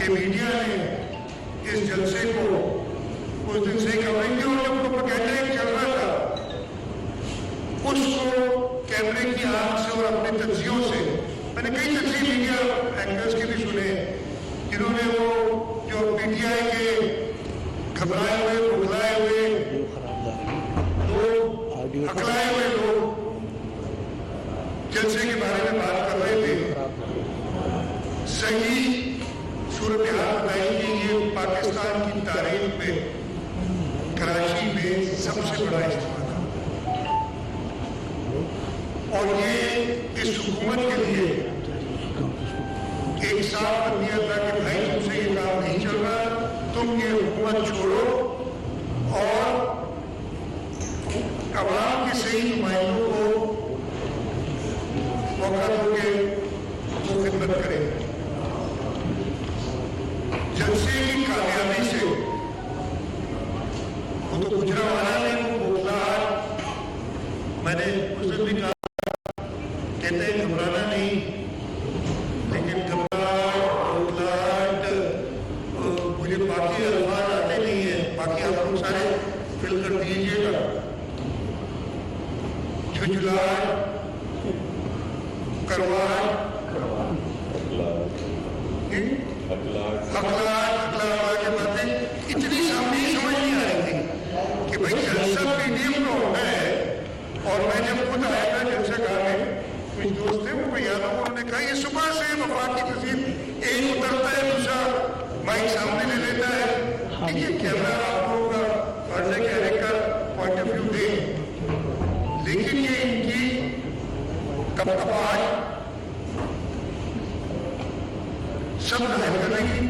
کہ میڈیا نے اس جلسے کو اس دن سے کورنگ کی اور جب پروپیگنڈا چل رہا تھا اس کو کیمرے کی آنکھ سے اور اپنے تجزیوں سے میں نے کئی تجزیے میڈیا اینکرز کے بھی سنے جنہوں نے وہ جو پی ٹی آئی کے گھبرائے ہوئے بھگلائے ہوئے لوگ ہکلائے ہوئے لوگ جلسے کے بارے میں بات کر رہے تھے صحیح صورتحال بتائی کہ یہ پاکستان کی تاریخ میں کراچی میں سب سے بڑا اجتماع تھا اور یہ اس حکومت کے لیے ایک صاف دیا تھا کہ بھائی تم سے یہ کام نہیں چل رہا تم یہ حکومت چھوڑو اور عوام کے صحیح نمائندوں کو موقع دو کہ وہ خدمت کریں جلسے کی کامیابی سے وہ تو گجرا والا نے وہ بوگلاہٹ میں نے اس دن بھی کہا کہتے ہیں گھبرانا نہیں لیکن گھبراہٹ بوگلاہٹ مجھے باقی الفاظ آتے نہیں ہیں باقی آپ لوگ سارے فل کر دیجیے گا جھجھلاہٹ کرواہٹ حقلات کے باتیں اتنی سامنے سمجھ نہیں آ رہی تھی کہ بھائی جلسہ پی ڈی ایم کا ہوتا ہے اور میں جب خود آیا تھا جلسہ گاہ میں کچھ دوست تھے وہ یاد ہوں انہوں نے کہا یہ صبح سے وفاق کی تصویر ایک اترتا ہے دوسرا مائک سامنے لے لیتا ہے یہ کیمرہ آپ لوگوں کا فرض ہے کہ ہر ایک کا پوائنٹ آف ویو دیں لیکن یہ ان کی کپکپاہٹ سب ظاہر کرنے کی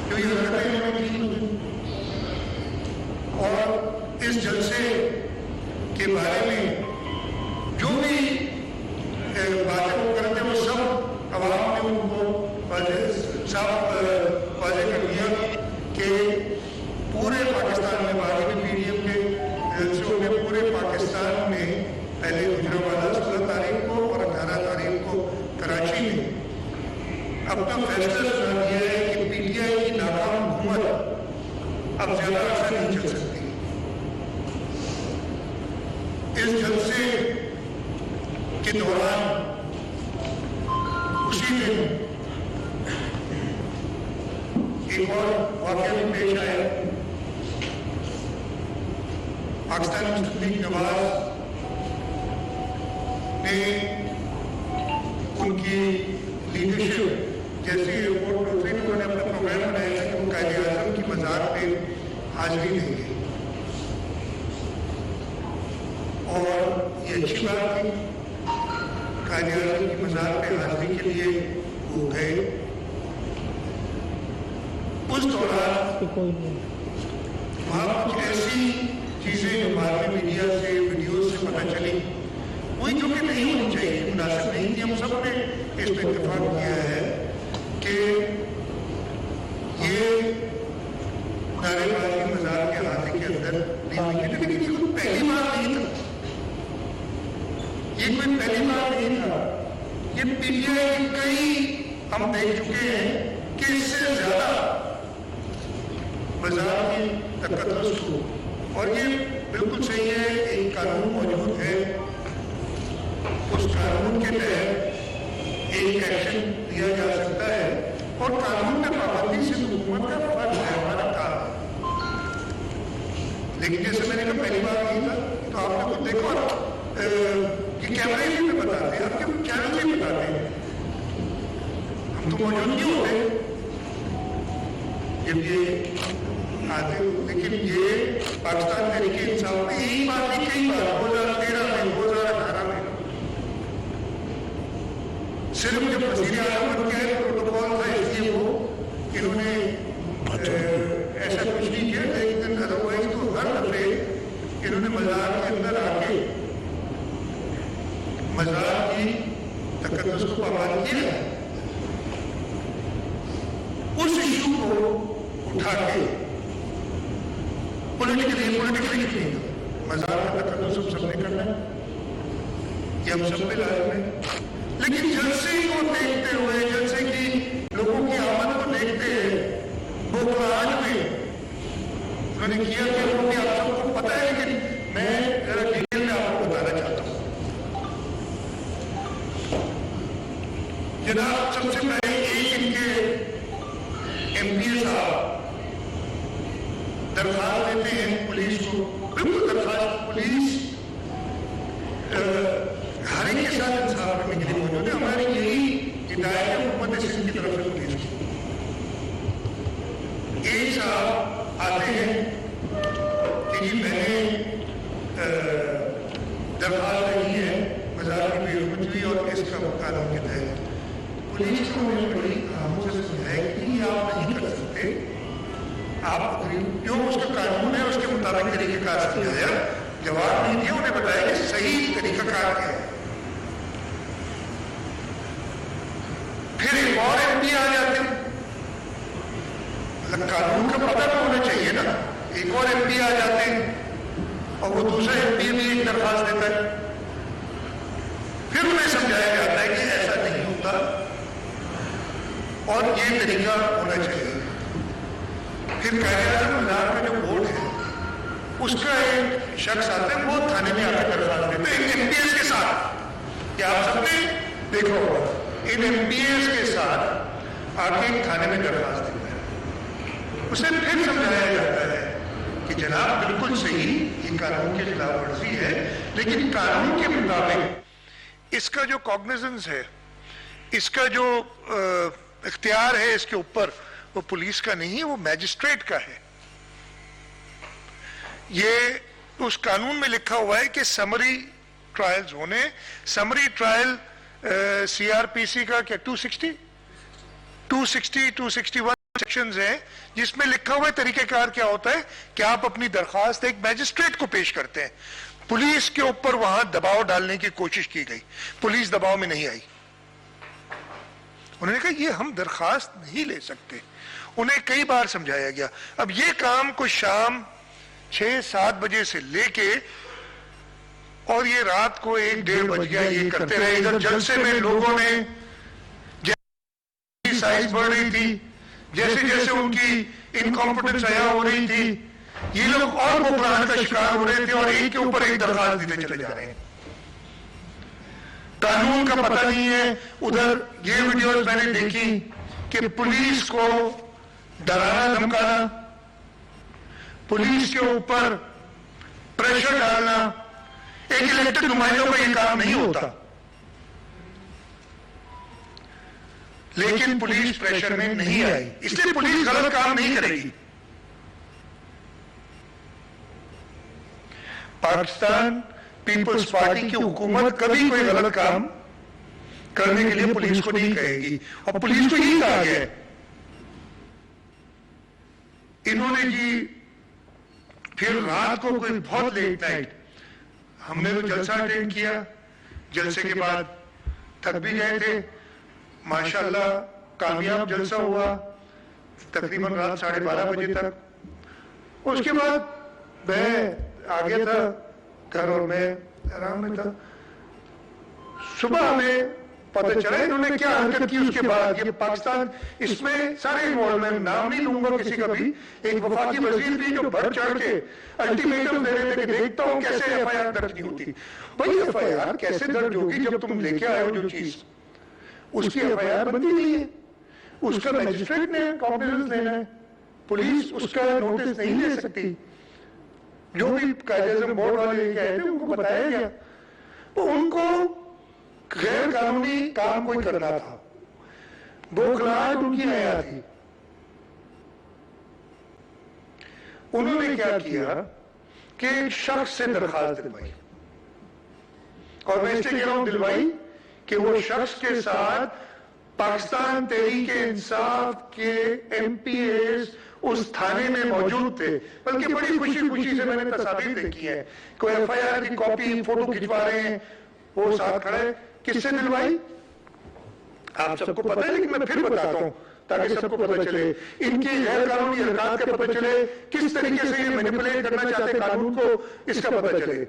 جو یہ حرکتیں انہوں نے کی اور اس جلسے کے بارے میں جو بھی باتیں وہ کرتے وہ سب عوام نے ان کو صاف واضح کر دیا کہ پورے پاکستان میں بعد میں پی ڈی ایم کے جلسوں میں پورے پاکستان میں پہلے گجرانوالہ 16 تاریخ کو اور 18 تاریخ کو کراچی میں اپنا فیصلہ سنا دیا ہے کہ پی ٹی آئی کی ناکام حکومت اب زیادہ عرصہ نہیں چل سکتی اس جلسے کے دوران اسی دن ایک اور واقعہ بھی پیش آیا پاکستان مسلم لیگ نواز نے ان کی لیڈرشپ جیسی رپورٹ ہوتی انہوں نے اپنا پروگرام بنایا کہ وہ قائد اعظم کی مزار پہ حاضری دیں گے اور یہ اچھی بات تھی قائد اعظم کی مزار پہ حاضری کے لیے وہ گئے اس دوران وہاں کچھ ایسی چیزیں جو بعد میں میڈیا سے ویڈیوز سے پتہ چلی وہی جو کہ نہیں ہونی چاہیے مناسب نہیں تھی ہم سب نے اس پہ اتفاق کیا ہے کہ یہ نعرے بازی مزار کے احاطے کے اندر نہیں ہوئی ہے لیکن یہ کوئی پہلی بار نہیں تھا یہ کوئی پہلی بار نہیں تھا یہ پی ٹی آئی کئی ہم دیکھ چکے ہیں کہ اس سے زیادہ مزار کی تقدس ہو اور یہ بالکل صحیح ہے ایک قانون موجود ہے اس قانون کے تحت ایک ایکشن لیا جا سکتا ہے اور قانون میں پابندی سے حکومت کا فرض ہے ہمارا کام لیکن جیسے میں نے کہا پہلی بار نہیں تھا تو آپ نے خود دیکھو یہ کیمرے بھی بتاتے ہیں آپ کے چینل بھی بتاتے ہیں ہم تو موجود نہیں ہوتے جب یہ آتے لیکن یہ پاکستان تحریک انصاف میں یہی بات ہے کئی بار 2013 میں 2018 میں صرف جب وزیر اعظم کے پروٹوکول تھا اس لیے وہ انہوں نے ایسا کچھ نہیں کیا لیکن ادروائز تو ہر دفعے انہوں نے مزار کے اندر آ کے مزار کی تقدس کو پابند کیا اس ایشو کو اٹھا کے پولیٹیکلی نہیں مزار کا تقدس سب نے کرنا ہے یہ ہم سب پہ لازم ہے لیکن جلسے کو دیکھتے ہوئے جلسے کی لوگوں کی آمد کو دیکھتے जनाब सबसे पहले एक इनके MP साहब दरखास्त देते हैं पुलिस को, बिल्कुल दरखास्त पुलिस हर एक के साथ इंसाफ करने के लिए मौजूद है। हमारी यही हिदायत है हुकूमत सिंध की तरफ से पुलिस की। एक साहब आते हैं कि जी मैंने दरखास्त रही है वज़ारत की हुकूमत और इसका कानून के तहत पुलिस को मैंने बड़ी खामोशी से समझाया कि आप नहीं कर सकते, आप जो उसका कानून है उसके मुताबिक तरीक़ेकार समझाया, जवाब नहीं दिया, उन्हें बताया कि सही तरीक़ाकार क्या है। फिर एक और MP आ जाते हैं, कानून का पता तो होना चाहिए ना। एक और MP आ जाते हैं और वो दूसरा MP भी एक दरखास्त देता है, फिर उन्हें समझाया जाता है कि ऐसा नहीं होता और ये तरीका होना चाहिए। फिर कायदा में जो बोर्ड है उसका एक शख्स आता है, वो थाने में आकर दरखास्त देता है इन MPS के साथ। क्या आप सबने देखो इन MPS के साथ आके थाने में दरखास्त देता है, उसे फिर समझाया जाता है कि जनाब बिल्कुल सही, ये कानून की खिलाफ वर्जी है, लेकिन कानून के मुताबिक इसका जो कॉग्निजेंस है, इसका जो इख्तियार है इसके ऊपर, वो पुलिस का नहीं है, वो मैजिस्ट्रेट का है। ये उस कानून में लिखा हुआ है कि समरी ट्रायल्स होने, समरी ट्रायल CRPC का क्या 260, 261 सेक्शंस हैं जिसमें लिखा हुआ है तरीकेकार क्या होता है कि आप अपनी दरखास्त एक मैजिस्ट्रेट को पेश करते हैं। पुलिस के ऊपर वहां दबाव डालने की कोशिश की गई, पुलिस दबाव में नहीं आई। उन्होंने कहा ये हम दरखास्त नहीं ले सकते, उन्हें कई बार समझाया गया। अब ये काम को शाम 6-7 बजे से लेके और ये रात को 1-1:30 बज गया, ये करते रहे। इधर जलसे में लोगों ने जैसे साइज बढ़ रही थी, जैसे जैसे उनकी इनकॉम्पिटेंस आया हो रही थी, ये लोग और घबराहट का शिकार हो रहे थे और एक के ऊपर एक दरखास्त देते चले जा रहे हैं। कानून का पता नहीं है। उधर ये वीडियोस मैंने देखी कि पुलिस को डराना धमकाना, पुलिस के ऊपर प्रेशर डालना, एक इलेक्टेड नुमाइंदों का ये काम नहीं होता, लेकिन पुलिस प्रेशर में नहीं आई, इसलिए पुलिस गलत काम नहीं करेगी। पाकिस्तान पीपल्स पार्टी की हुकूमत कभी कोई गलत काम करने के लिए पुलिस को नहीं कहेगी, और पुलिस को यही कहा गया है। इन्होंने जी फिर रात को कोई बहुत लेट नाइट, हमने तो जलसा अटेंड किया, जलसे के बाद थक भी गए थे, माशाल्लाह कामयाब जलसा हुआ तकरीबन रात 12:30 बजे तक। उसके बाद मैं आ गया था घर और मैं आराम में था। सुबह हमें पता चला इन्होंने क्या हरकत की। उसके बाद ये पाकिस्तान इसमें सारे इन्वॉल्वमेंट, नाम नहीं लूंगा किसी का भी, एक वफाकी वजीर भी जो बढ़ चढ़ के अल्टीमेटम दे रहे थे कि देखता हूं कैसे FIR दर्ज नहीं होती। भाई FIR कैसे दर्ज होगी जब तुम लेके आए हो जो चीज, उसकी FIR बनती नहीं है, उसका मैजिस्ट्रेट ने कॉग्निजेंस लेना है, पुलिस उसका नोटिस नहीं ले सकती। जो भी कायदे बोर्ड वाले लेके आए थे उनको बताया गया, तो उनको गैर कानूनी काम कोई करना था, बौखलाहट उनकी नया थी। उन्होंने क्या किया कि एक शख्स से दरखास्त दिलवाई, और मैं इसलिए कह रहा हूं दिलवाई कि वो शख्स के साथ पाकिस्तान तहरीक इंसाफ के MPs उस थाने में मौजूद थे, बल्कि बड़ी खुशी खुशी से मैंने तस्वीर देखी है, कोई FIR की कॉपी फोटो खिंचवा रहे हैं, वो साथ खड़े। किससे दिलवाई आप सबको पता है, लेकिन मैं फिर बताता हूं ताकि सबको पता चले, इनकी गैर कानूनी हरकत का पता चले, किस तरीके से ये मैनिपुलेट करना चाहते कानून को, इसका पता चले।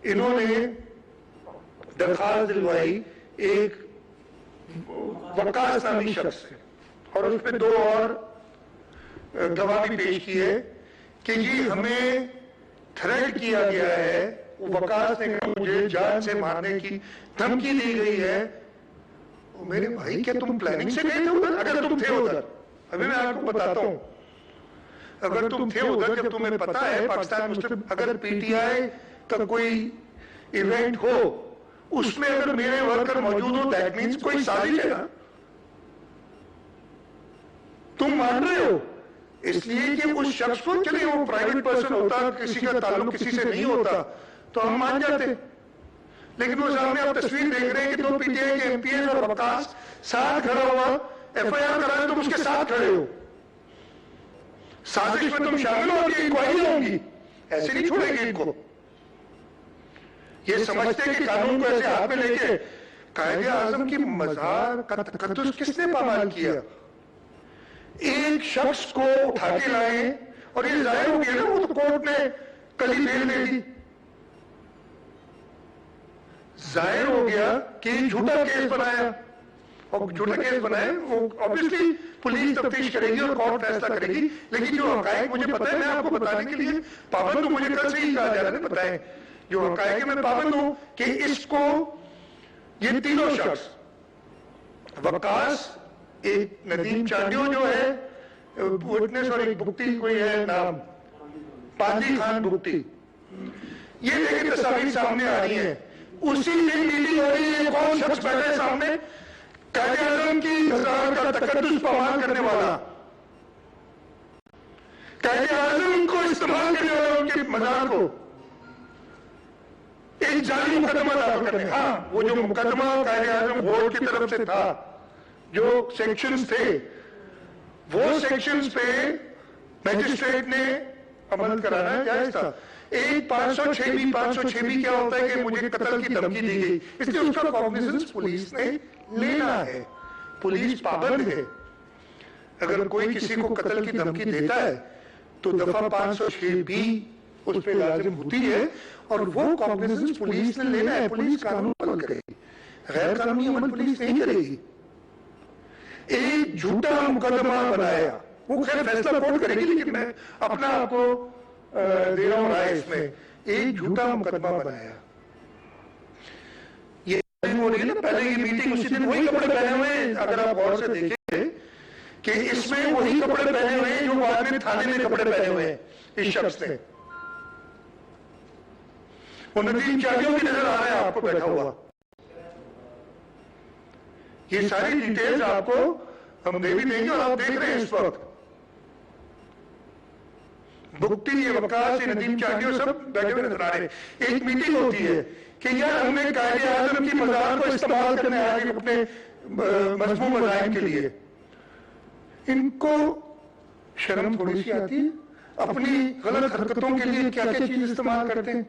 इन्होंने दरखास्त दिलवाई एक वकास नामी शख्स से, और उस पर 2 और गवाह भी पेश की है कि जी हमें थ्रेट किया गया है, वकास ने कहा मुझे जान से मारने की धमकी दी गई है, मेरे भाई क्या तुम प्लानिंग से गए थे उधर? अगर तुम थे उधर, अभी मैं आपको बताता हूं, अगर तुम थे उधर, जब तुम्हें पता है पाकिस्तान मुस्लिम, अगर पीटीआई का कोई इवेंट हो उसमें अगर मेरे वर्कर मौजूद हो, दैट मीन्स कोई साजिश है ना, तुम मान रहे हो। इसलिए कि उस शख्स को, चलिए वो प्राइवेट पर्सन होता, किसी का ताल्लुक किसी से नहीं होता, तो हम मान जाते, लेकिन वो सामने आप तस्वीर देख रहे हैं कि दो पीटीआई के एमपीएस और वकास साथ खड़ा हुआ, एफआईआर करा, तुम उसके साथ खड़े हो, साजिश में तुम शामिल होगी, इंक्वायरी होगी, ऐसे नहीं छोड़ेंगे इनको। ये समझते कि कानून को ऐसे हाथ में लेके कायदे आजम की मजार का तकद्दुस किसने पामाल किया? एक शख्स को उठा के लाए, और ये जाहिर हो गया ना, वो तो कोर्ट ने कल ही बेल दे दी, जाहिर हो गया कि झूठा केस बनाया, और झूठा केस बनाया वो ऑब्वियसली पुलिस तफ्तीश करेगी और कोर्ट फैसला करेगी, लेकिन जो हकायक मुझे पता है, मैं आपको बताने के लिए पाबंद हूं, मुझे कल से ही कहा जा रहा है, बताएं जो हकायक मैं पाबंद हूं कि इसको, ये तीनों शख्स, वकास, एक नदीम चांडियो जो है विटनेस, और एक भुगती कोई है नाम पांजी खान भुगती, ये देखिए तस्वीर सामने आ रही है, उसी दिन मीटिंग हो रही है, कौन शख्स बैठे सामने, कायदे आज़म की मजार का तकद्दुस पामाल करने वाला, कायदे आज़म को इस्तेमाल करने वाला, उनके मजार को एक जाली मुकदमा दाखिल करने। हाँ, वो जो मुकदमा कायदे आज़म बोर्ड की तरफ से था, जो सेक्शंस थे, वो सेक्शंस पे मैजिस्ट्रेट ने अमल कराना जायज था। एक 506 भी क्या होता है कि मुझे कत्ल की धमकी दी गई, इसलिए उसका कॉग्निजेंस पुलिस ने लेना है, पुलिस पाबंद है। अगर कोई किसी को कत्ल की धमकी देता है तो दफा 506 भी उस पर लाजिम होती है, और वो कॉग्निजेंस पुलिस ने लेना है, पुलिस कानून अमल करेगी, गैर कानूनी अमल पुलिस नहीं करेगी। एक झूठा मुकदमा बनाया, वो खैर फैसला कोर्ट करेगी, लेकिन मैं अपना आपको दे रहा हूं राय इसमें, एक झूठा मुकदमा बनाया, ये हो रही है ना, पहले ये मीटिंग उसी दिन वही कपड़े पहने हुए, अगर आप गौर से देखें कि इसमें वही कपड़े पहने हुए हैं जो बाद में थाने में कपड़े पहने हुए हैं इस शख्स ने, वो नदीम चांडियो की नजर आ रहा है आपको बैठा हुआ। ये सारी डिटेल्स आपको हम दे भी देंगे, और आप देख रहे हैं इस वक्त भुगती, ये वकास, ये नदीम चांडियो सब बैठे हुए नजर आ रहे हैं। एक मीटिंग होती है कि यार हमने कायदे आज़म की मजार को इस्तेमाल करने आगे अपने मजमूम मज़ाहिम के लिए, इनको शर्म थोड़ी सी आती है? अपनी गलत हरकतों के लिए क्या क्या चीज इस्तेमाल करते हैं,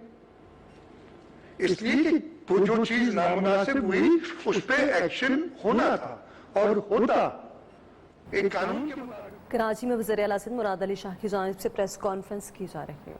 इसलिए कि वो जो चीज नामुनासिब हुई उस पर एक्शन होना था और होता एक कानून के मुताबिक। कराची में वज़ीर आला सिंध मुराद अली शाह की जानिब से प्रेस कॉन्फ्रेंस की जा रही है।